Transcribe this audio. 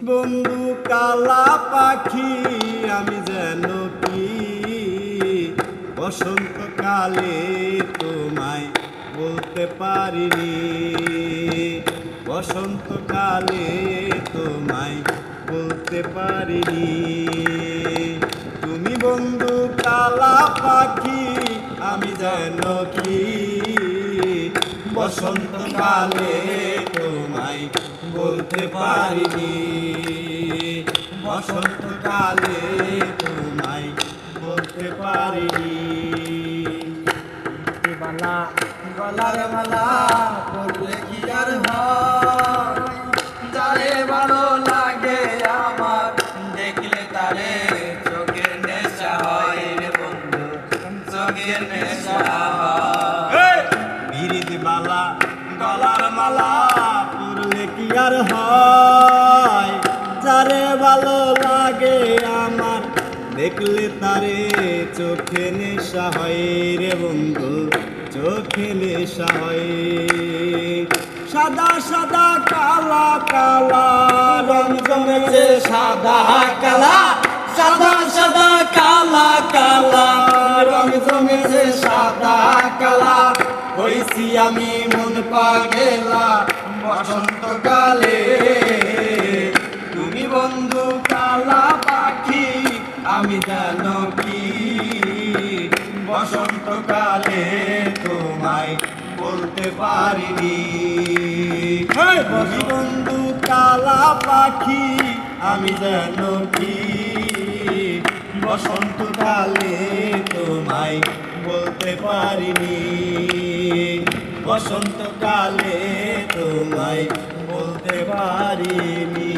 বন্ধু কালা পাখি আমি যেন কি বসন্তকালে তোমায় বলতে পারিনি, বসন্তকালে তোমায় বলতে পারিনি। তুমি বন্ধু কালা পাখি আমি যেন কি বসন্তকালে তোমায় বলতে পারিনি, বসন্তকালে তোমায় বলতে পারিনি। বালা গলার মালা পরলে কি আর হয়, যারে ভালো লাগে আমার দেখলে তারে চোখের নেশা হয় রে বন্ধু, চোখের নেশা হয়। বিরিদ বালা গলার মালা পরলে কি আর হয়, যারে ভালো লাগে আমার দেখলে তারে চোখে নেশা হয় রে বন্ধু, চোখে নেশা হয়। সাদা সাদা কালা কালা রং জমেছে সাদা কালা, সাদা সাদা কালা কালা রং জমেছে সাদা কালা। হইছি আমি মন পাগেলা বসন্তকালে, তুমি বন্ধু কালা পাখি আমি জানো কি বসন্তকালে তোমায় বলতে পারিনি। বন্ধু কালা পাখি আমি জানো কি বসন্তকালে তোমায় বলতে পারিনি, বসন্তকালে তোমায় বলতে পারিনি।